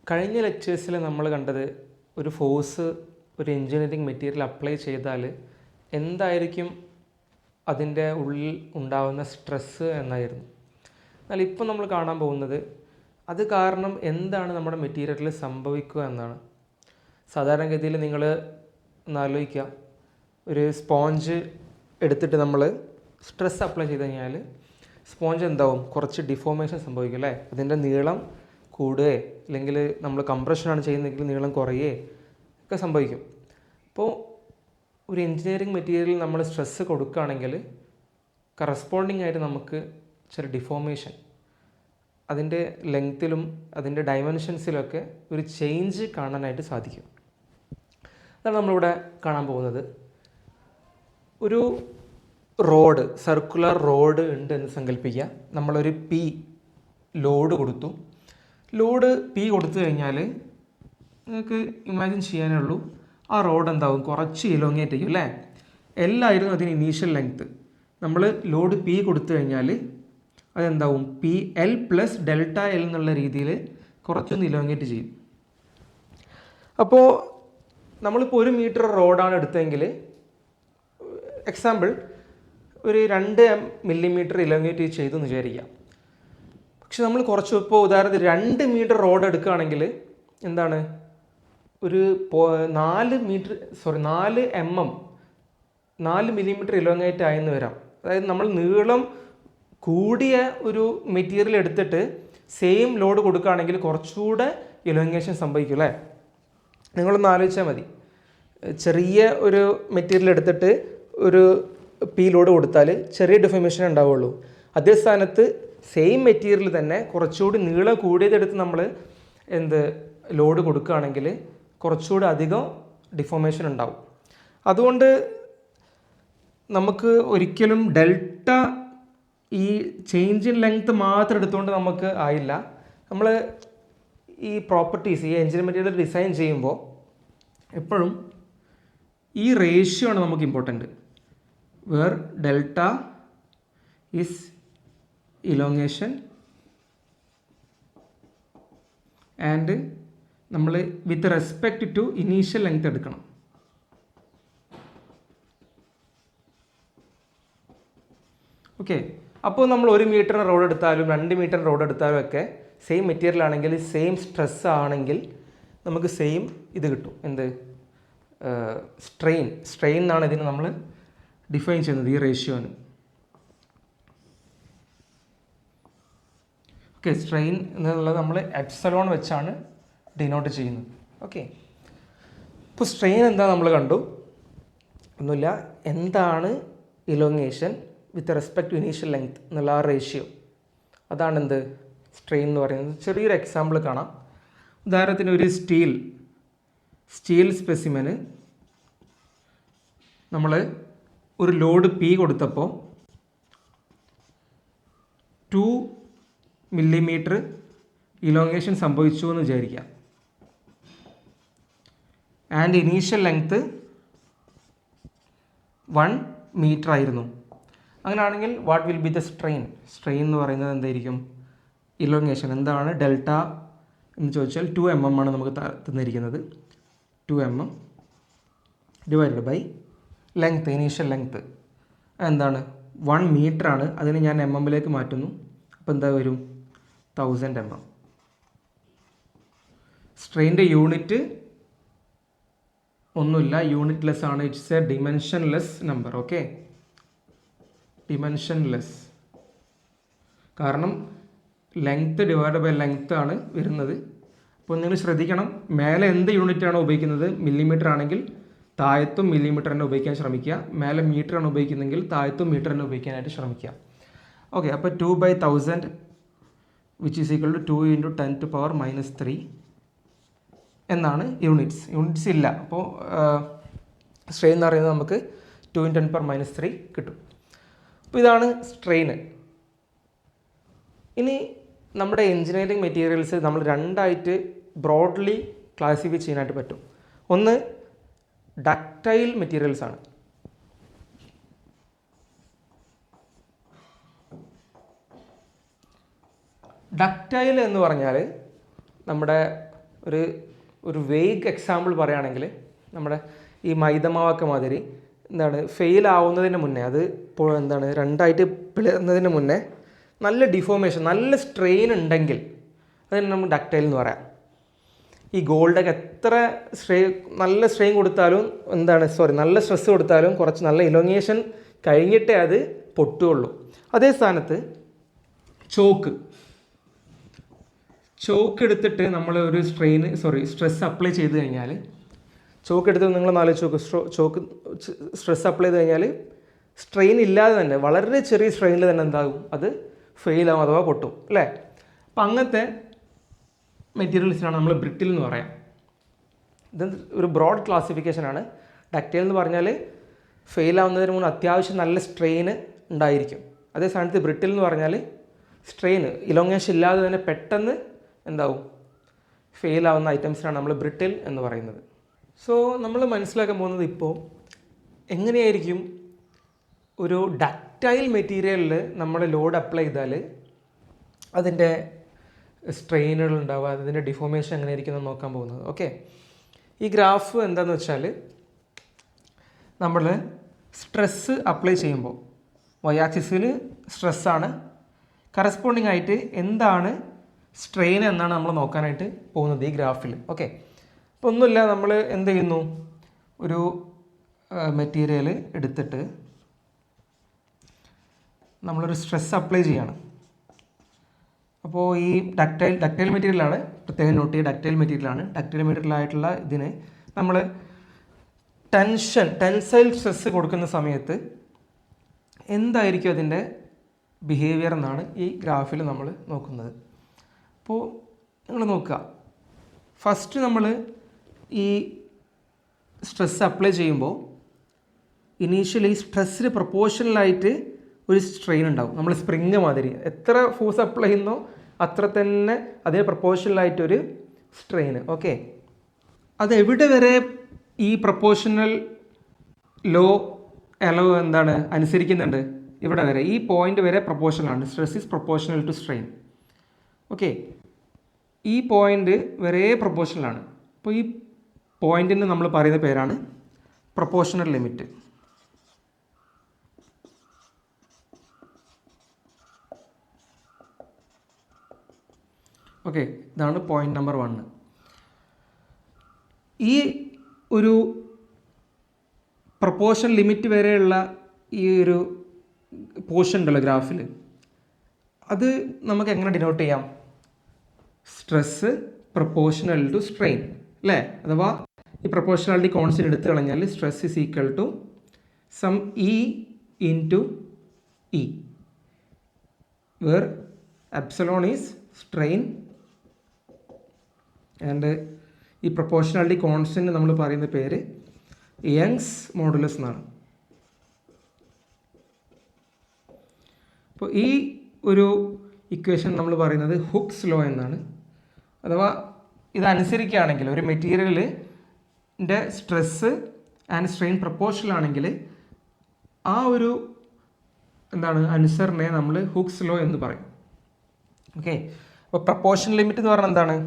കഴിഞ്ഞ ലെക്ചേഴ്സിൽ നമ്മൾ കണ്ടത് ഒരു ഫോഴ്സ് ഒരു എൻജിനീയറിംഗ് മെറ്റീരിയൽ അപ്ലൈ ചെയ്താൽ എന്തായിരിക്കും അതിൻ്റെ ഉള്ളിൽ ഉണ്ടാകുന്ന സ്ട്രെസ്സ് എന്നായിരുന്നു. എന്നാൽ ഇപ്പോൾ നമ്മൾ കാണാൻ പോകുന്നത് അത് കാരണം എന്താണ് നമ്മുടെ മെറ്റീരിയലിൽ സംഭവിക്കുക എന്നാണ്. സാധാരണഗതിയിൽ നിങ്ങൾ ഒന്നാലോചിക്കുക, ഒരു സ്പോഞ്ച് എടുത്തിട്ട് നമ്മൾ സ്ട്രെസ് അപ്ലൈ ചെയ്ത് കഴിഞ്ഞാൽ സ്പോഞ്ച് എന്താവും, കുറച്ച് ഡിഫോർമേഷൻ സംഭവിക്കും അല്ലേ. അതിൻ്റെ നീളം കൂടുകയോ അല്ലെങ്കിൽ നമ്മൾ കംപ്രഷനാണ് ചെയ്യുന്നതെങ്കിൽ നീളം കുറയുകയോ ഒക്കെ സംഭവിക്കും. അപ്പോൾ ഒരു എൻജിനീയറിംഗ് മെറ്റീരിയലിൽ നമ്മൾ സ്ട്രെസ്സ് കൊടുക്കുകയാണെങ്കിൽ കറസ്പോണ്ടിങ് ആയിട്ട് നമുക്ക് ചില ഡിഫോർമേഷൻ അതിൻ്റെ ലെങ്ത്തിലും അതിൻ്റെ ഡയമെൻഷൻസിലൊക്കെ ഒരു ചേഞ്ച് കാണാനായിട്ട് സാധിക്കും. അതാണ് നമ്മളിവിടെ കാണാൻ പോകുന്നത്. ഒരു റോഡ്, സർക്കുലർ റോഡ് ഉണ്ട് എന്ന് സങ്കല്പിക്കുക. നമ്മളൊരു പി ലോഡ് കൊടുത്തു. ലോഡ് പി കൊടുത്തു കഴിഞ്ഞാൽ നിങ്ങൾക്ക് ഇമാജിൻ ചെയ്യാനേ ഉള്ളൂ, ആ റോഡ് എന്താവും, കുറച്ച് ഇലോങ്ങേറ്റ് ചെയ്യും അല്ലേ. എല്ലായിരുന്നു അതിന് ഇനീഷ്യൽ ലെങ്ത്ത്. നമ്മൾ ലോഡ് പി കൊടുത്തു കഴിഞ്ഞാൽ അതെന്താവും, P L plus delta L എന്നുള്ള രീതിയിൽ കുറച്ചൊന്ന് ഇലോങ്ങേറ്റ് ചെയ്യും. അപ്പോൾ നമ്മളിപ്പോൾ 1 മീറ്റർ റോഡാണ് എടുത്തതെങ്കിൽ എക്സാമ്പിൾ ഒരു 2 മില്ലിമീറ്റർ ഇലോങ്ങേറ്റ് ചെയ്തു എന്ന് വിചാരിക്കാം. പക്ഷെ നമ്മൾ കുറച്ച് ഇപ്പോൾ ഉദാഹരണത്തിന് 2 മീറ്റർ റോഡ് എടുക്കുകയാണെങ്കിൽ എന്താണ്, ഒരു 4 മില്ലിമീറ്റർ ഇലോങ്ങേറ്റ് ആയെന്ന് വരാം. അതായത് നമ്മൾ നീളം കൂടിയ ഒരു മെറ്റീരിയൽ എടുത്തിട്ട് സെയിം ലോഡ് കൊടുക്കുകയാണെങ്കിൽ കുറച്ചുകൂടെ ഇലോങ്ങേഷൻ സംഭവിക്കും അല്ലേ. നിങ്ങളൊന്ന് ആലോചിച്ചാൽ മതി, ചെറിയ ഒരു മെറ്റീരിയൽ എടുത്തിട്ട് ഒരു പി ലോഡ് കൊടുത്താൽ ചെറിയ ഡിഫോർമേഷൻ ഉണ്ടാവുള്ളൂ. അതേ സ്ഥാനത്ത് സെയിം മെറ്റീരിയൽ തന്നെ കുറച്ചുകൂടി നീളം കൂടിയതെടുത്ത് നമ്മൾ ലോഡ് കൊടുക്കുകയാണെങ്കിൽ കുറച്ചുകൂടി അധികം ഡിഫോർമേഷൻ ഉണ്ടാവും. അതുകൊണ്ട് നമുക്ക് ഒരിക്കലും ഡെൽറ്റ ഈ ചേഞ്ച് ഇൻ ലെങ്ത് മാത്രം എടുത്തുകൊണ്ട് നമുക്ക് ആയില്ല. നമ്മൾ ഈ പ്രോപ്പർട്ടീസ്, ഈ എഞ്ചിനീയറിംഗ് മെറ്റീരിയൽ ഡിസൈൻ ചെയ്യുമ്പോൾ എപ്പോഴും ഈ റേഷ്യോ ആണ് നമുക്ക് important. Where delta is elongation and നമ്മൾ with respect to initial length എടുക്കണം. ഓക്കെ, അപ്പോൾ നമ്മൾ 1 മീറ്റർ റോഡ് എടുത്താലും 2 മീറ്റർ റോഡ് എടുത്താലും ഒക്കെ സെയിം മെറ്റീരിയൽ ആണെങ്കിൽ സെയിം സ്ട്രെസ് ആണെങ്കിൽ നമുക്ക് സെയിം ഇത് കിട്ടും. സ്ട്രെയിൻ എന്നാണ് ഇതിന് നമ്മൾ ഡിഫൈൻ ചെയ്യുന്നത്, ഈ റേഷ്യോന്. ഓക്കെ, സ്ട്രെയിൻ എന്നുള്ളത് നമ്മൾ എപ്സലോൺ വെച്ചാണ് ഡിനോട്ട് ചെയ്യുന്നത്. ഓക്കെ, ഇപ്പോൾ സ്ട്രെയിൻ എന്താ നമ്മൾ കണ്ടു, ഒന്നുമില്ല, എന്താണ് elongation with respect to initial length എന്നുള്ള ആ റേഷ്യോ, അതാണ് സ്ട്രെയിൻ എന്ന് പറയുന്നത്. ചെറിയൊരു എക്സാമ്പിൾ കാണാം. ഉദാഹരണത്തിന് ഒരു സ്റ്റീൽ സ്പെസിമെന് നമ്മൾ ഒരു ലോഡ് പി കൊടുത്തപ്പോൾ 2 മില്ലിമീറ്റർ ഇലോങ്ങേഷൻ സംഭവിച്ചു എന്ന് വിചാരിക്കാം. ആൻഡ് ഇനീഷ്യൽ ലെങ്ത്ത് 1 മീറ്റർ ആയിരുന്നു. അങ്ങനെയാണെങ്കിൽ what will be the strain എന്ന് പറയുന്നത് എന്തായിരിക്കും, ഇലോങ്ങേഷൻ എന്താണ് ഡെൽറ്റ എന്ന് ചോദിച്ചാൽ 2 mm ആണ് നമുക്ക് തന്നിരിക്കുന്നത്. 2 mm divided by length, initial length എന്താണ് 1 മീറ്റർ ആണ്. അതിന് ഞാൻ mm മാറ്റുന്നു. അപ്പോൾ എന്താ വരും, 1000 mm. സ്ട്രെയിൻ്റെ യൂണിറ്റ് ഒന്നുമില്ല, യൂണിറ്റ് ലെസ് ആണ്. It's a dimensionless number. Okay, dimensionless, കാരണം ലെങ്ത്ത് ഡിവൈഡ് ബൈ ലെങ്ത്ത് ആണ് വരുന്നത്. അപ്പോൾ നിങ്ങൾ ശ്രദ്ധിക്കണം, മേലെ എന്ത് യൂണിറ്റ് ആണോ ഉപയോഗിക്കുന്നത്, മില്ലിമീറ്റർ ആണെങ്കിൽ താഴത്തും മില്ലിമീറ്റർ തന്നെ ഉപയോഗിക്കാൻ ശ്രമിക്കുക. മേലെ മീറ്റർ ആണ് ഉപയോഗിക്കുന്നതെങ്കിൽ താഴത്തും മീറ്റർ തന്നെ ഉപയോഗിക്കാനായിട്ട് ശ്രമിക്കുക. ഓക്കെ, അപ്പോൾ 2/1000 വിച്ച് ഈസ് ഈക്വൽ ടു 2 × 10⁻³ എന്നാണ് യൂണിറ്റ്സ് ഇല്ല. അപ്പോൾ സ്ട്രെയിൻ എന്ന് പറയുന്നത് നമുക്ക് 2 × 10⁻³ കിട്ടും. അപ്പോൾ ഇതാണ് സ്ട്രെയിന്. ഇനി നമ്മുടെ എൻജിനീയറിംഗ് മെറ്റീരിയൽസ് നമ്മൾ 2 ആയിട്ട് ബ്രോഡ്ലി ക്ലാസിഫൈ ചെയ്യാനായിട്ട് പറ്റും. ഒന്ന് ഡക്റ്റൈൽ മെറ്റീരിയൽസ് ആണ്. ഡക്റ്റൈൽ എന്ന് പറഞ്ഞാൽ നമ്മുടെ ഒരു ഒരു വേഗ് എക്സാമ്പിൾ പറയുകയാണെങ്കിൽ നമ്മുടെ ഈ മൈദമാവൊക്കെ മാതിരി ഫെയിൽ ആവുന്നതിന് മുന്നേ, അത് ഇപ്പോൾ രണ്ടായിട്ട് പിളർന്നതിന് മുന്നേ നല്ല ഡിഫോർമേഷൻ, നല്ല സ്ട്രെയിൻ ഉണ്ടെങ്കിൽ അതിന് നമുക്ക് ഡക്റ്റൈൽ എന്ന് പറയാം. ഈ ഗോൾഡൊക്കെ എത്ര നല്ല സ്ട്രെയിൻ കൊടുത്താലും നല്ല സ്ട്രെസ് കൊടുത്താലും കുറച്ച് നല്ല ഇലോങ്ങേഷൻ കഴിഞ്ഞിട്ടേ അത് പൊട്ടുകയുള്ളൂ. അതേ സ്ഥാനത്ത് ചോക്ക് എടുത്തിട്ട് നമ്മൾ ഒരു സ്ട്രെസ് അപ്ലൈ ചെയ്ത് കഴിഞ്ഞാൽ, ചോക്ക് എടുത്ത് നിങ്ങൾ ആലോചിച്ച് നോക്ക്, സ്ട്രെസ് അപ്ലൈ ചെയ്ത് കഴിഞ്ഞാൽ സ്ട്രെയിൻ ഇല്ലാതെ തന്നെ വളരെ ചെറിയ സ്ട്രെയിനിൽ തന്നെ എന്താകും, അത് ഫെയിലാവും അഥവാ പൊട്ടും അല്ലേ. അപ്പം അങ്ങനത്തെ മെറ്റീരിയൽസിനാണ് നമ്മൾ ബ്രിട്ടിൽ എന്ന് പറയാം. ഇത് ഒരു ബ്രോഡ് ക്ലാസിഫിക്കേഷനാണ്. ഡക്റ്റൈൽ എന്ന് പറഞ്ഞാൽ ഫെയിലാവുന്നതിന് മുന്നേ അത്യാവശ്യം നല്ല സ്ട്രെയിന് ഉണ്ടായിരിക്കും. അതേ സ്ഥാനത്ത് ബ്രിട്ടിൽ എന്ന് പറഞ്ഞാൽ സ്ട്രെയിന് ഇലോങ്ങേഷൻ ഇല്ലാതെ തന്നെ പെട്ടെന്ന് ഫെയിലാവുന്ന ഐറ്റംസിനാണ് നമ്മൾ ബ്രിട്ടിൽ എന്ന് പറയുന്നത്. സോ നമ്മൾ മനസ്സിലാക്കാൻ പോകുന്നത് ഇപ്പോൾ എങ്ങനെയായിരിക്കും ഒരു ഡക്റ്റൈൽ മെറ്റീരിയലിൽ നമ്മൾ ലോഡ് അപ്ലൈ ചെയ്താൽ അതിൻ്റെ സ്ട്രെയിനുകൾ ഉണ്ടാവുക, അതിൻ്റെ ഡിഫോർമേഷൻ എങ്ങനെയായിരിക്കും എന്ന് നോക്കാൻ പോകുന്നത്. ഓക്കെ, ഈ ഗ്രാഫ് എന്താണെന്ന് വെച്ചാൽ നമ്മൾ സ്ട്രെസ്സ് അപ്ലൈ ചെയ്യുമ്പോൾ വൈ ആക്സിസിൽ സ്ട്രെസ്സാണ്, കറസ്പോണ്ടിങ് ആയിട്ട് എന്താണ് സ്ട്രെയിൻ എന്നാണ് നമ്മൾ നോക്കാനായിട്ട് പോകുന്നത് ഈ ഗ്രാഫിൽ. ഓക്കെ, അപ്പോൾ ഒന്നുമില്ല, നമ്മൾ എന്ത് ചെയ്യുന്നു, ഒരു മെറ്റീരിയൽ എടുത്തിട്ട് നമ്മളൊരു സ്ട്രെസ് അപ്ലൈ ചെയ്യാണ്. അപ്പോൾ ഈ ഡക്റ്റൈൽ മെറ്റീരിയലാണ്, പ്രത്യേകം നോട്ട് ചെയ്യുക, ഡക്റ്റൈൽ മെറ്റീരിയലായിട്ടുള്ള ഇതിന് നമ്മൾ ടെൻസൈൽ സ്ട്രെസ് കൊടുക്കുന്ന സമയത്ത് എന്തായിരിക്കും അതിൻ്റെ ബിഹേവിയർ എന്നാണ് ഈ ഗ്രാഫിൽ നമ്മൾ നോക്കുന്നത്. അപ്പോൾ നിങ്ങൾ നോക്കുക, ഫസ്റ്റ് നമ്മൾ ഈ സ്ട്രെസ് അപ്ലൈ ചെയ്യുമ്പോൾ ഇനീഷ്യലി സ്ട്രെസ്സിന് പ്രൊപ്പോർഷണലായിട്ട് ഒരു സ്ട്രെയിൻ ഉണ്ടാവും. നമ്മൾ സ്പ്രിങ് മാതിരി എത്ര ഫോഴ്സ് അപ്ലൈ ചെയ്യുന്നോ അത്ര തന്നെ അതിന് പ്രൊപ്പോർഷണലായിട്ടൊരു സ്ട്രെയിന്. ഓക്കെ, അത് എവിടെ വരെ ഈ പ്രൊപ്പോർഷണൽ ലോ അനുസരിക്കുന്നുണ്ട്, ഇവിടെ വരെ, ഈ പോയിന്റ് വരെ പ്രൊപ്പോർഷണലാണ്. Stress is proportional to strain. Okay, ഈ പോയിന്റ് വരെ പ്രൊപ്പോർഷണലാണ്. അപ്പോൾ ഈ പോയിന്റിന് നമ്മൾ പറയുന്ന പേരാണ് പ്രൊപ്പോർഷണൽ ലിമിറ്റ്. ഓക്കെ, ഇതാണ് പോയിന്റ് നമ്പർ 1. ഈ ഒരു പ്രൊപ്പോർഷൻ ലിമിറ്റ് വരെയുള്ള ഈ ഒരു പോർഷൻ ഉണ്ടല്ലോ ഗ്രാഫിൽ, അത് നമുക്ക് എങ്ങനെ ഡിനോട്ട് ചെയ്യാം? സ്ട്രെസ് പ്രൊപ്പോർഷണൽ ടു സ്ട്രെയിൻ അല്ലേ, അഥവാ ഈ പ്രൊപ്പോർഷണാലിറ്റി കോൺസ്റ്റന്റ് എടുത്തു കളഞ്ഞാൽ stress is equal to some E into E, where epsilon is strain and ഈ പ്രൊപ്പോർഷണാലിറ്റി കോൺസ്റ്റന്റ് നമ്മൾ പറയുന്ന പേര് യങ്സ് മോഡുലസ് എന്നാണ്. അപ്പോൾ ഈ ഒരു ഇക്വേഷൻ നമ്മൾ പറയുന്നത് ഹുക്സ് ലോ എന്നാണ്. അഥവാ ഇതനുസരിക്കുകയാണെങ്കിൽ ഒരു മെറ്റീരിയലിൻ്റെ സ്ട്രെസ് ആൻഡ് സ്ട്രെയിൻ പ്രൊപ്പോർഷണൽ ആണെങ്കിൽ ആ ഒരു അനുസരണയെ നമ്മൾ ഹുക്സ് ലോ എന്ന് പറയും. ഓക്കെ, അപ്പോൾ പ്രൊപ്പോർഷൻ ലിമിറ്റ് എന്ന് പറഞ്ഞാൽ എന്താണ്?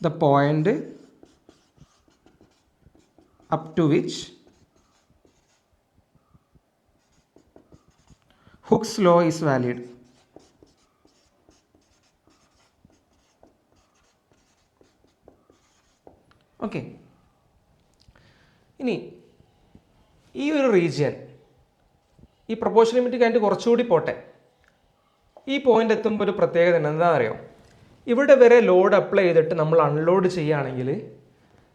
The point up to which Hooke's law is valid. Okay, ഇനി ഈ ഒരു റീജിയൻ, ഈ പ്രൊപ്പോർഷൻ ലിമിറ്റ് കഴിഞ്ഞിട്ട് കുറച്ചുകൂടി പോട്ടെ, ഈ പോയിന്റ് എത്തുമ്പോൾ ഒരു പ്രത്യേകത എന്താണെന്ന് അറിയോ? ഇവിടെ വരെ ലോഡ് അപ്ലൈ ചെയ്തിട്ട് നമ്മൾ അൺലോഡ് ചെയ്യുകയാണെങ്കിൽ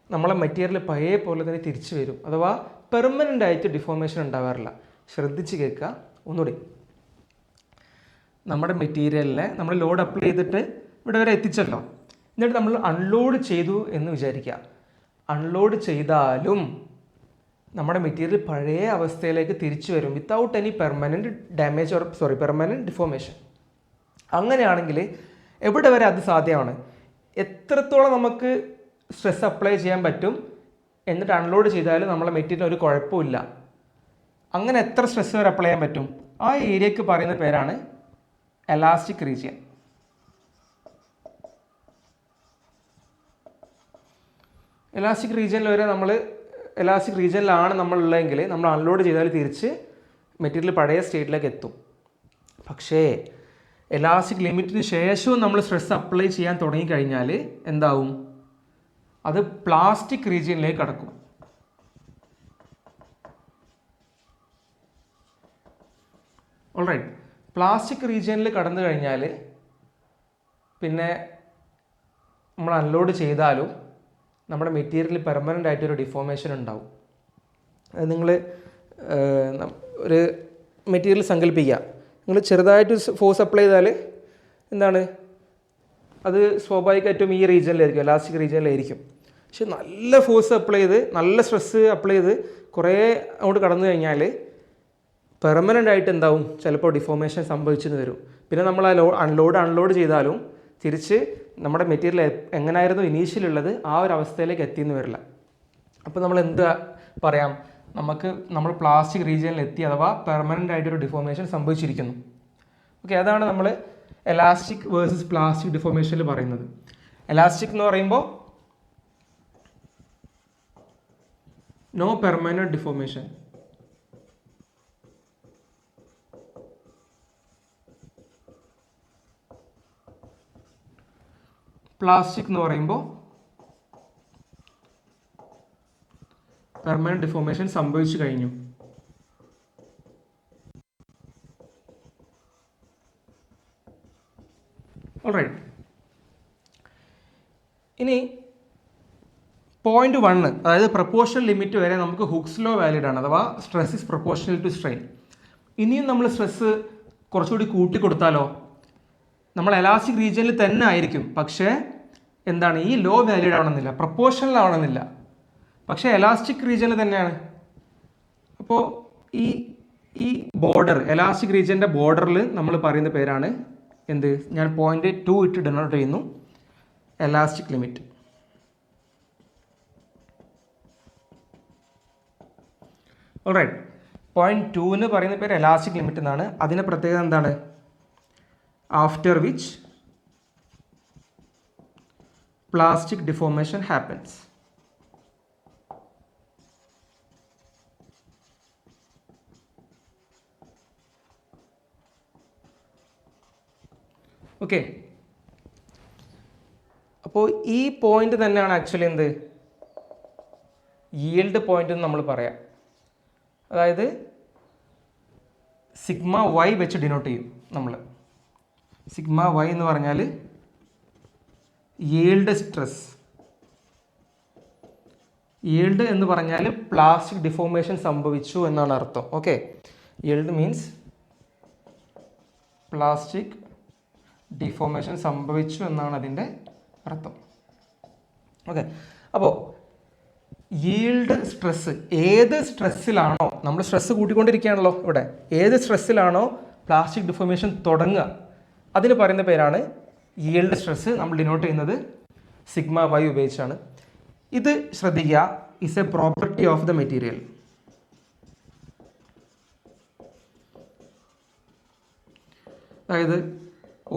നമ്മളെ മെറ്റീരിയൽ പഴയ പോലെ തന്നെ തിരിച്ചു വരും, അഥവാ പെർമനൻ്റ് ആയിട്ട് ഡിഫോർമേഷൻ ഉണ്ടാവാറില്ല. ശ്രദ്ധിച്ച് കേൾക്കുക ഒന്നുകൂടി. നമ്മുടെ മെറ്റീരിയലിനെ നമ്മൾ ലോഡ് അപ്ലൈ ചെയ്തിട്ട് ഇവിടെ വരെ എത്തിച്ചല്ലോ, എന്നിട്ട് നമ്മൾ അൺലോഡ് ചെയ്തു എന്ന് വിചാരിക്കുക. അൺലോഡ് ചെയ്താലും നമ്മുടെ മെറ്റീരിയൽ പഴയ അവസ്ഥയിലേക്ക് തിരിച്ചു വരും without any permanent damage permanent deformation. അങ്ങനെയാണെങ്കിൽ എവിടെ വരെ അത് സാധ്യമാണ്? എത്രത്തോളം നമുക്ക് സ്ട്രെസ് അപ്ലൈ ചെയ്യാൻ പറ്റും എന്നിട്ട് അൺലോഡ് ചെയ്താൽ നമ്മളെ മെറ്റീരിയൽ ഒരു കുഴപ്പമില്ല, അങ്ങനെ എത്ര സ്ട്രെസ് വരെ അപ്ലൈ ചെയ്യാൻ പറ്റും, ആ ഏരിയക്ക് പറയുന്ന പേരാണ് എലാസ്റ്റിക് റീജിയൻ. എലാസ്റ്റിക് റീജിയനിൽ വരെ നമ്മൾ എലാസ്റ്റിക് റീജിയനിലാണ് നമ്മളുള്ളതെങ്കിൽ നമ്മൾ അൺലോഡ് ചെയ്താൽ തിരിച്ച് മെറ്റീരിയൽ പഴയ സ്റ്റേറ്റിലേക്ക് എത്തും. പക്ഷേ എലാസ്റ്റിക് ലിമിറ്റിന് ശേഷവും നമ്മൾ സ്ട്രെസ് അപ്ലൈ ചെയ്യാൻ തുടങ്ങിക്കഴിഞ്ഞാൽ എന്താവും, അത് പ്ലാസ്റ്റിക് റീജിയനിലേക്ക് കടക്കും. ഓൾറൈറ്റ്, പ്ലാസ്റ്റിക് റീജിയനിൽ കടന്നു കഴിഞ്ഞാൽ പിന്നെ നമ്മൾ അൺലോഡ് ചെയ്താലും നമ്മുടെ മെറ്റീരിയൽ പെർമനൻ്റ് ആയിട്ടൊരു ഡിഫോർമേഷൻ ഉണ്ടാവും. അത് നിങ്ങൾ ഒരു മെറ്റീരിയൽ സങ്കല്പിക്കുക, നിങ്ങൾ ചെറുതായിട്ട് ഫോഴ്സ് അപ്ലൈ ചെയ്താൽ എന്താണ്, അത് സ്വാഭാവികമായിട്ടും ഈ റീജിയനിലായിരിക്കും, എലാസ്റ്റിക് റീജിയനിലായിരിക്കും. പക്ഷെ നല്ല ഫോഴ്സ് അപ്ലൈ ചെയ്ത് നല്ല സ്ട്രെസ്സ് അപ്ലൈ ചെയ്ത് കുറേ അങ്ങോട്ട് കടന്നു കഴിഞ്ഞാൽ പെർമനൻ്റ് ആയിട്ട് എന്താവും, ചിലപ്പോൾ ഡിഫോർമേഷൻ സംഭവിച്ചെന്ന് വരും. പിന്നെ നമ്മൾ അൺലോഡ് ചെയ്താലും തിരിച്ച് നമ്മുടെ മെറ്റീരിയൽ എങ്ങനെയായിരുന്നു ഇനീഷ്യലുള്ളത് ആ ഒരു അവസ്ഥയിലേക്ക് എത്തിയെന്ന് വരില്ല. അപ്പോൾ നമ്മൾ എന്താ പറയാം, നമ്മൾ പ്ലാസ്റ്റിക് റീജിയനിൽ എത്തി, അഥവാ പെർമനൻ്റ് ആയിട്ടൊരു ഡിഫോർമേഷൻ സംഭവിച്ചിരിക്കുന്നു. ഓക്കെ, അതാണ് നമ്മൾ എലാസ്റ്റിക് വേഴ്സസ് പ്ലാസ്റ്റിക് ഡിഫോർമേഷനിൽ പറയുന്നത്. എലാസ്റ്റിക് എന്ന് പറയുമ്പോൾ നോ പെർമനന്റ് ഡിഫോർമേഷൻ. പ്ലാസ്റ്റിക് എന്ന് പറയുമ്പോൾ പെർമനന്റ് ഡിഫോർമേഷൻ സംഭവിച്ചു കഴിഞ്ഞു. ഓൾറൈറ്റ്, ഇനി പോയിന്റ് 1, അതായത് പ്രപ്പോർഷണൽ ലിമിറ്റ് വരെ നമുക്ക് ഹുക്സ് ലോ വാലിഡ് ആണ്, അഥവാ stress is proportional to strain. ഇനിയും നമ്മൾ സ്ട്രെസ് കുറച്ചുകൂടി കൂട്ടിക്കൊടുത്താലോ, നമ്മൾ എലാസ്റ്റിക് റീജിയനിൽ തന്നെ ആയിരിക്കും, പക്ഷേ എന്താണ്, ഈ ലോ വാലിഡ് ആവണമെന്നില്ല, പ്രപ്പോർഷണൽ ആവണമെന്നില്ല, പക്ഷേ എലാസ്റ്റിക് റീജിയനിൽ തന്നെയാണ്. അപ്പോൾ ഈ ബോർഡർ, എലാസ്റ്റിക് റീജിയൻ്റെ ബോർഡറിൽ നമ്മൾ പറയുന്ന പേരാണ് എന്ത്, ഞാൻ പോയിന്റ് 2 ഇട്ട് ഡെനോട്ട് ചെയ്യുന്നു, എലാസ്റ്റിക് ലിമിറ്റ്. ഓൾറൈറ്റ്, പോയിന്റ് 2 പറയുന്ന പേര് എലാസ്റ്റിക് ലിമിറ്റ് എന്നാണ്. അതിൻ്റെ പ്രത്യേകത എന്താണ്, after which plastic deformation happens. Okay, അപ്പോൾ ഈ പോയിന്റ് തന്നെയാണ് ആക്ച്വലി എന്ത്, യീൽഡ് പോയിന്റ് എന്ന് നമ്മൾ പറയാം. അതായത് സിഗ്മ വൈ വെച്ച് ഡിനോട്ട് ചെയ്യും നമ്മൾ. സിഗ്മ വൈ എന്ന് പറഞ്ഞാൽ യീൽഡ് സ്ട്രെസ്. യീൽഡ് എന്ന് പറഞ്ഞാൽ പ്ലാസ്റ്റിക് ഡിഫോർമേഷൻ സംഭവിച്ചു എന്നാണ് അർത്ഥം. Okay, yield means plastic deformation സംഭവിച്ചു എന്നാണ് അതിൻ്റെ അർത്ഥം. ഓക്കെ, അപ്പോൾ യീൽഡ് സ്ട്രെസ്, ഏത് സ്ട്രെസ്സിലാണോ നമ്മൾ സ്ട്രെസ് കൂട്ടിക്കൊണ്ടിരിക്കുകയാണല്ലോ ഇവിടെ, ഏത് സ്ട്രെസ്സിലാണോ പ്ലാസ്റ്റിക് ഡിഫോർമേഷൻ തുടങ്ങുക അതിന് പറയുന്ന പേരാണ് യീൽഡ് സ്ട്രെസ്. നമ്മൾ ഡിനോട്ട് ചെയ്യുന്നത് സിഗ്മ വൈ ഉപയോഗിച്ചാണ്. ഇത് ശ്രദ്ധിക്കുക, is A property of the material. അതായത്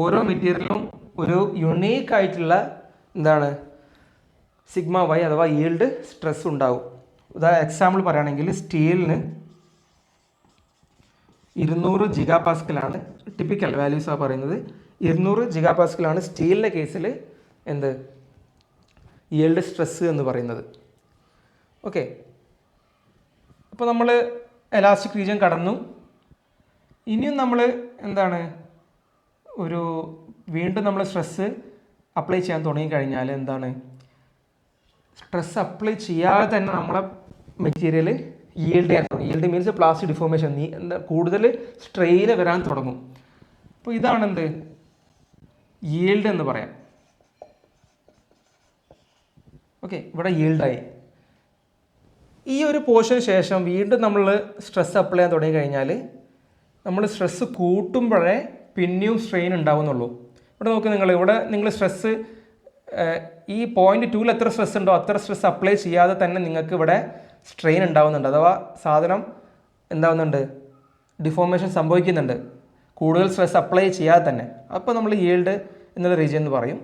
ഓരോ മെറ്റീരിയലിലും ഒരു യുണീക്ക് ആയിട്ടുള്ള എന്താണ് സിഗ്മ വൈ അഥവാ യീൽഡ് സ്ട്രെസ് ഉണ്ടാവും. എക്സാമ്പിൾ പറയുകയാണെങ്കിൽ സ്റ്റീലിന് 200 ജിഗാപാസ്കലാണ് ടിപ്പിക്കൽ വാല്യൂസാണ് പറയുന്നത്. 200 ജിഗാപാസ്കലാണ് സ്റ്റീലിൻ്റെ കേസിൽ എന്ത് യീൽഡ് സ്ട്രെസ് എന്ന് പറയുന്നത്. ഓക്കെ, അപ്പോൾ നമ്മൾ എലാസ്റ്റിക് റീജിയൻ കടന്നു. ഇനിയും നമ്മൾ എന്താണ് വീണ്ടും നമ്മൾ സ്ട്രെസ് അപ്ലൈ ചെയ്യാൻ തുടങ്ങിക്കഴിഞ്ഞാൽ എന്താണ്, സ്ട്രെസ് അപ്ലൈ ചെയ്യാതെ തന്നെ നമ്മളെ മെറ്റീരിയൽ യീൽഡ് ചെയ്യാൻ തുടങ്ങും. യീൽഡ് മീൻസ് പ്ലാസ്റ്റിക് ഡിഫോർമേഷൻ, കൂടുതൽ സ്ട്രെയിൻ വരാൻ തുടങ്ങും. അപ്പോൾ ഇതാണ് എന്ത് യീൽഡ് എന്ന് പറയാം. ഓക്കെ, ഇവിടെ യീൽഡായി. ഈ ഒരു പോർഷന് ശേഷം വീണ്ടും നമ്മൾ സ്ട്രെസ് അപ്ലൈ ചെയ്യാൻ തുടങ്ങി കഴിഞ്ഞാൽ നമ്മൾ സ്ട്രെസ് കൂട്ടുമ്പോഴേ പിന്നെയും സ്ട്രെയിൻ ഉണ്ടാവുന്നുള്ളൂ. ഇവിടെ നോക്ക്, നിങ്ങൾ സ്ട്രെസ് ഈ പോയിന്റ് 2ൽ എത്ര സ്ട്രെസ് ഉണ്ടോ അത്ര സ്ട്രെസ് അപ്ലൈ ചെയ്യാതെ തന്നെ നിങ്ങൾക്ക് ഇവിടെ സ്ട്രെയിൻ ഉണ്ടാവുന്നുണ്ട്, അഥവാ സാധനം എന്താവുന്നുണ്ട്, ഡിഫോർമേഷൻ സംഭവിക്കുന്നുണ്ട്, കൂടുതൽ സ്ട്രെസ് അപ്ലൈ ചെയ്യാതെ തന്നെ. അപ്പോൾ നമ്മൾ യീൽഡ് എന്നുള്ള റീജിയൻ എന്ന് പറയും.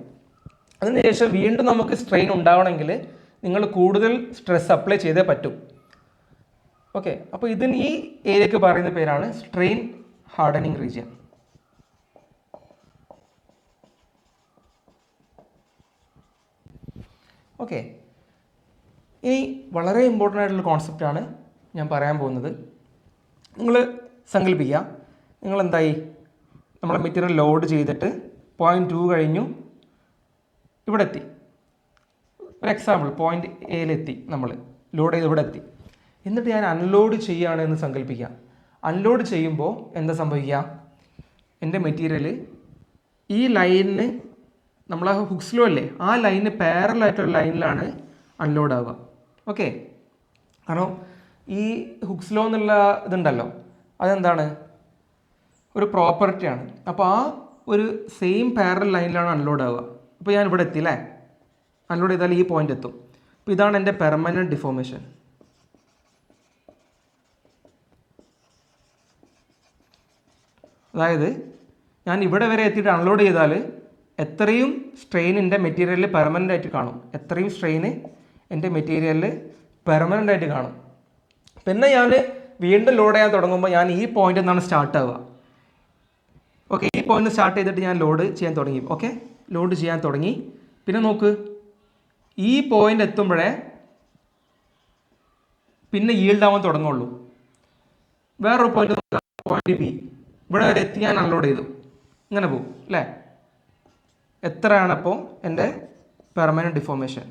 അതിനുശേഷം വീണ്ടും നമുക്ക് സ്ട്രെയിൻ ഉണ്ടാവണമെങ്കിൽ നിങ്ങൾ കൂടുതൽ സ്ട്രെസ് അപ്ലൈ ചെയ്തേ പറ്റും. ഓക്കെ, അപ്പോൾ ഇതിന് ഈ ഏരിയക്ക് പറയുന്ന പേരാണ് സ്ട്രെയിൻ ഹാർഡനിങ് റീജിയൻ. ഓക്കെ, ഇനി വളരെ ഇമ്പോർട്ടൻ്റ് ആയിട്ടുള്ള കോൺസെപ്റ്റാണ് ഞാൻ പറയാൻ പോകുന്നത്. നിങ്ങൾ സങ്കല്പിക്കുക, നിങ്ങളെന്തായി, നമ്മളെ മെറ്റീരിയൽ ലോഡ് ചെയ്തിട്ട് 0.2 കഴിഞ്ഞു ഇവിടെ എത്തി. ഒരു എക്സാമ്പിൾ, പോയിന്റ് എയിലെത്തി, നമ്മൾ ലോഡ് ചെയ്ത് ഇവിടെ എത്തി. എന്നിട്ട് ഞാൻ അൺലോഡ് ചെയ്യുകയാണ് എന്ന് സങ്കല്പിക്കുക. അൺലോഡ് ചെയ്യുമ്പോൾ എന്താ സംഭവിക്കുക? എൻ്റെ മെറ്റീരിയൽ ഈ ലൈനിന്, നമ്മൾ ആ ഹുക്സ് ലോ അല്ലേ, ആ ലൈനിന് പാരലായിട്ടുള്ള ലൈനിലാണ് അൺലോഡ് ആവുക. ഓക്കെ, കാരണം ഈ ഹുക്സ് ലോ എന്നുള്ള ഇതുണ്ടല്ലോ, അതെന്താണ്, ഒരു പ്രോപ്പർട്ടിയാണ്. അപ്പോൾ ആ ഒരു സെയിം പാരലൽ ലൈനിലാണ് അൺലോഡ് ആവുക. അപ്പോൾ ഞാൻ ഇവിടെ എത്തി അല്ലേ, അൺലോഡ് ചെയ്താൽ ഈ പോയിന്റ് എത്തും. അപ്പോൾ ഇതാണ് എൻ്റെ പെർമനൻറ്റ് ഡിഫോർമേഷൻ. അതായത് ഞാൻ ഇവിടെ വരെ എത്തിയിട്ട് അൺലോഡ് ചെയ്താൽ എത്രയും സ്ട്രെയിൻ എൻ്റെ മെറ്റീരിയലിൽ പെർമനൻ്റ് ആയിട്ട് കാണും, എത്രയും സ്ട്രെയിന് എൻ്റെ മെറ്റീരിയലിൽ പെർമനൻ്റ് ആയിട്ട് കാണും. പിന്നെ ഞാൻ വീണ്ടും ലോഡ് ചെയ്യാൻ തുടങ്ങുമ്പോൾ ഞാൻ ഈ പോയിന്റിൽ നിന്നാണ് സ്റ്റാർട്ട് ആവുക. ഓക്കെ, ഈ പോയിന്റ് സ്റ്റാർട്ട് ചെയ്തിട്ട് ഞാൻ ലോഡ് ചെയ്യാൻ തുടങ്ങി. ഓക്കെ, ലോഡ് ചെയ്യാൻ തുടങ്ങി. പിന്നെ നോക്ക്, ഈ പോയിന്റ് എത്തുമ്പോഴേ പിന്നെ ഈൽഡ് ആവാൻ തുടങ്ങുള്ളൂ. വേറൊരു പോയിന്റ് നോക്കുക, പോയിന്റ് ബി, ഇവിടെ വരെ എത്തി, ഞാൻ അൺലോഡ് ചെയ്തു, ഇങ്ങനെ പോകും അല്ലേ. എത്രയാണപ്പോൾ എൻ്റെ പെർമനൻറ്റ് ഡിഫോർമേഷൻ?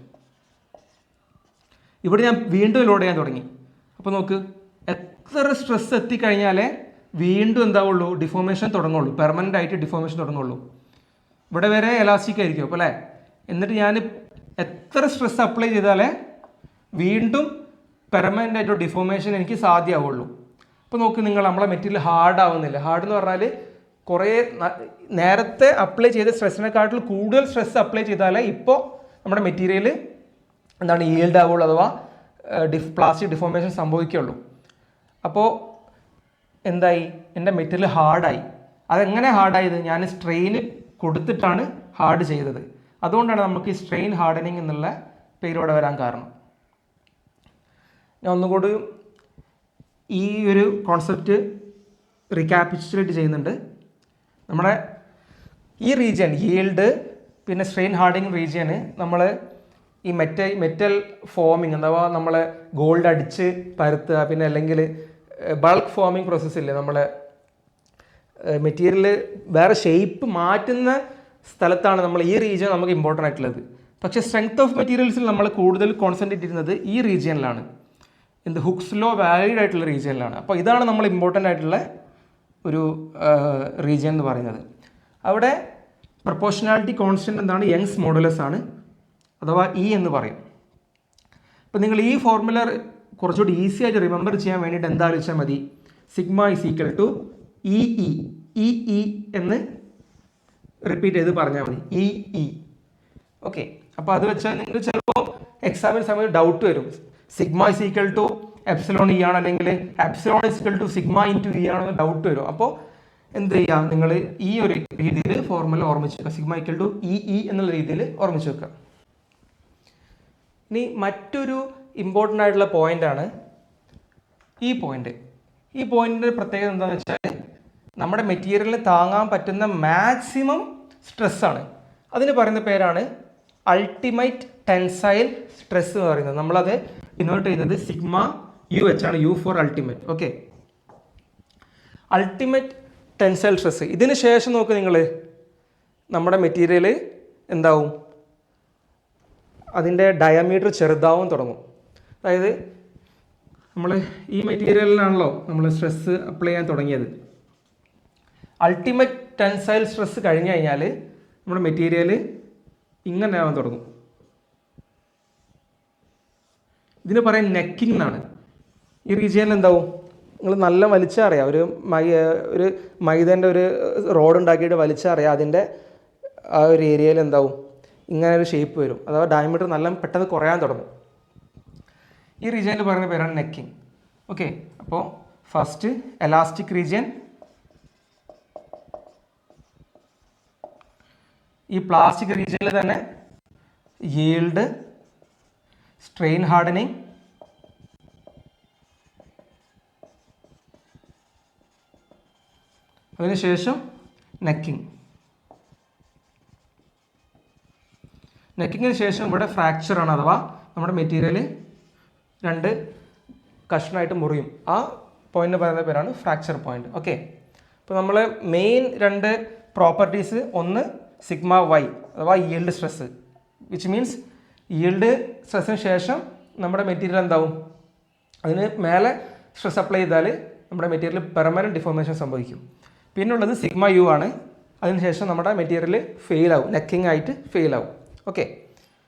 ഇവിടെ ഞാൻ വീണ്ടും ലോഡ് ചെയ്യാൻ തുടങ്ങി. അപ്പോൾ നോക്ക്, എത്ര സ്ട്രെസ് എത്തിക്കഴിഞ്ഞാലേ വീണ്ടും എന്താവുള്ളൂ, ഡിഫോർമേഷൻ തുടങ്ങുള്ളൂ, പെർമനൻ്റ് ആയിട്ട് ഡിഫോർമേഷൻ തുടങ്ങുള്ളൂ. ഇവിടെ വരെ എലാസ്റ്റിക് ആയിരിക്കും അപ്പോൾ അല്ലേ. എന്നിട്ട് ഞാൻ എത്ര സ്ട്രെസ് അപ്ലൈ ചെയ്താലേ വീണ്ടും പെർമനൻ്റ് ആയിട്ട് ഡിഫോർമേഷൻ എനിക്ക് സാധ്യമാവുള്ളൂ. അപ്പോൾ നോക്ക് നിങ്ങൾ, നമ്മളെ മെറ്റീരിയൽ ഹാർഡ് ആവുന്നില്ല. ഹാർഡ് എന്ന് പറഞ്ഞാൽ കുറേ നേരത്തെ അപ്ലൈ ചെയ്ത സ്ട്രെസ്സിനെക്കാട്ടിൽ കൂടുതൽ സ്ട്രെസ് അപ്ലൈ ചെയ്താലേ ഇപ്പോൾ നമ്മുടെ മെറ്റീരിയൽ എന്താണ് ഈൽഡ് ആവുള്ളൂ, അഥവാ പ്ലാസ്റ്റിക് ഡിഫോർമേഷൻ സംഭവിക്കുള്ളൂ. അപ്പോൾ എന്തായി, എൻ്റെ മെറ്റീരിയൽ ഹാർഡായി. അതെങ്ങനെ ഹാർഡായത്? ഞാൻ സ്ട്രെയിൻ കൊടുത്തിട്ടാണ് ഹാർഡ് ചെയ്തത്. അതുകൊണ്ടാണ് നമുക്ക് ഈ സ്ട്രെയിൻ ഹാർഡനിങ് എന്നുള്ള പേരോടെ വരാൻ കാരണം. ഞാൻ ഒന്നുകൂടി ഈ ഒരു കോൺസെപ്റ്റ് റീക്യാപിറ്റുലേറ്റ് ചെയ്യുന്നുണ്ട്. നമ്മുടെ ഈ റീജിയൻ ഈൽഡ് പിന്നെ സ്ട്രെയിൻ ഹാർഡനിങ് റീജിയന് നമ്മൾ ഈ മെറ്റൽ ഫോമിങ്, അഥവാ നമ്മൾ ഗോൾഡ് അടിച്ച് പരത്തുക, പിന്നെ അല്ലെങ്കിൽ ബൾക്ക് ഫോമിങ് പ്രോസസ്സില്ലേ, നമ്മൾ മെറ്റീരിയൽ വേറെ ഷേപ്പ് മാറ്റുന്ന സ്ഥലത്താണ് നമ്മൾ ഈ റീജിയൻ നമുക്ക് ഇമ്പോർട്ടൻ്റ് ആയിട്ടുള്ളത്. പക്ഷേ സ്ട്രെങ്ത് ഓഫ് മെറ്റീരിയൽസിൽ നമ്മൾ കൂടുതൽ കോൺസെൻട്രേറ്റ് ചെയ്യുന്നത് ഈ റീജിയനിലാണ്, എന്ത് ഹുക്സ് ലോ വാലിഡ് ആയിട്ടുള്ള റീജിയനിലാണ്. അപ്പോൾ ഇതാണ് നമ്മൾ ഇമ്പോർട്ടൻ്റ് ആയിട്ടുള്ള ഒരു റീജിയൻ എന്ന് പറയുന്നത്. അവിടെ പ്രൊപ്പോർഷണാലിറ്റി കോൺസ്റ്റൻറ്റ് എന്താണ്, യങ്സ് മോഡുലസ് ആണ്, അഥവാ ഇ എന്ന് പറയും. അപ്പോൾ നിങ്ങൾ ഈ ഫോർമുല കുറച്ചുകൂടി ഈസി ആയിട്ട് റിമെമ്പർ ചെയ്യാൻ വേണ്ടിയിട്ട് എന്താ ആലോചിച്ചാൽ മതി, sigma is equal to E E എന്ന് റിപ്പീറ്റ് ചെയ്ത് പറഞ്ഞാൽ മതി, ഇ ഇ. ഓക്കെ, അപ്പോൾ അത് വെച്ചാൽ നിങ്ങൾക്ക് ചിലപ്പോൾ എക്സാമിന് സമയത്ത് ഡൗട്ട് വരും, sigma is equal to epsilon E ആണ്, അല്ലെങ്കിൽ epsilon is equal to sigma into E ആണെന്ന് ഡൗട്ട് വരും. അപ്പോൾ എന്ത് ചെയ്യുക, നിങ്ങൾ ഈ ഒരു രീതിയിൽ ഫോർമുല ഓർമ്മിച്ച് വെക്കുക, സിഗ്മ ഈക്വൽ ടു ഇ എന്നുള്ള രീതിയിൽ ഓർമ്മിച്ച് വെക്കുക. ഇനി മറ്റൊരു ഇമ്പോർട്ടൻ്റ് ആയിട്ടുള്ള പോയിൻ്റാണ് ഈ പോയിൻ്റ്. ഈ പോയിൻ്റിൻ്റെ പ്രത്യേകത എന്താണെന്ന് വെച്ചാൽ നമ്മുടെ മെറ്റീരിയലിന് താങ്ങാൻ പറ്റുന്ന മാക്സിമം സ്ട്രെസ്സാണ്. അതിന് പറയുന്ന പേരാണ് അൾട്ടിമേറ്റ് ടെൻസൈൽ സ്ട്രെസ് എന്ന് പറയുന്നത്. നമ്മളത് ഡിനോട്ട് ചെയ്യുന്നത് സിഗ്മ യു വെച്ചാണ്, you for ultimate. Okay, ultimate tensile stress. ഇതിന് ശേഷം നോക്ക് നിങ്ങൾ, നമ്മുടെ മെറ്റീരിയൽ എന്താവും, അതിൻ്റെ ഡയമീറ്റർ ചെറുതാവും തുടങ്ങും. അതായത് നമ്മൾ ഈ മെറ്റീരിയലിനാണല്ലോ നമ്മൾ സ്ട്രെസ് അപ്ലൈ ചെയ്യാൻ തുടങ്ങിയത്. അൾട്ടിമേറ്റ് ടെൻസൈൽ സ്ട്രെസ് കഴിഞ്ഞ് കഴിഞ്ഞാൽ നമ്മുടെ മെറ്റീരിയൽ ഇങ്ങനെ ആവാൻ തുടങ്ങും. ഇതിന് പറയാൻ നെക്കിംഗ് എന്നാണ്. ഈ റീജിയനിൽ എന്താവും, നിങ്ങൾ നല്ല വലിച്ചറിയാം, ഒരു മൈദേൻ്റെ ഒരു റോഡ് ഉണ്ടാക്കിയിട്ട് വലിച്ചറിയാം, അതിൻ്റെ ആ ഒരു ഏരിയയിൽ എന്താവും, ഇങ്ങനെ ഒരു ഷേപ്പ് വരും, അഥവാ ഡയമീറ്റർ നല്ല പെട്ടെന്ന് കുറയാൻ തുടങ്ങും. ഈ റീജിയനിൽ പറയുന്ന പേരാണ് നെക്കിംഗ്. ഓക്കെ, അപ്പോൾ ഫസ്റ്റ് എലാസ്റ്റിക് റീജിയൻ, ഈ പ്ലാസ്റ്റിക് റീജിയനിൽ തന്നെ യീൽഡ്, സ്ട്രെയിൻ ഹാർഡനിങ്, അതിനുശേഷം നെക്കിങ്. നെക്കിങ്ങിന് ശേഷം ഇവിടെ ഫ്രാക്ചറാണ്, അഥവാ നമ്മുടെ മെറ്റീരിയൽ രണ്ട് കഷ്ണമായിട്ട് മുറിയും. ആ പോയിന്റ് പറയുന്ന പേരാണ് ഫ്രാക്ചർ പോയിന്റ്. ഓക്കെ, അപ്പോൾ നമ്മൾ മെയിൻ രണ്ട് പ്രോപ്പർട്ടീസ്, ഒന്ന് സിഗ്മ വൈ അഥവാ yield stress, which means yield സ്ട്രെസ്സിന് ശേഷം നമ്മുടെ മെറ്റീരിയൽ എന്താവും, അതിന് മേലെ സ്ട്രെസ് അപ്ലൈ ചെയ്താൽ നമ്മുടെ മെറ്റീരിയൽ പെർമനൻറ്റ് ഡിഫോർമേഷൻ സംഭവിക്കും. പിന്നുള്ളത് സിഗ്മ യു ആണ്, അതിനുശേഷം നമ്മുടെ മെറ്റീരിയൽ ഫെയിൽ ആവും, നെക്കിംഗ് ആയിട്ട് ഫെയിൽ ആവും. ഓക്കെ.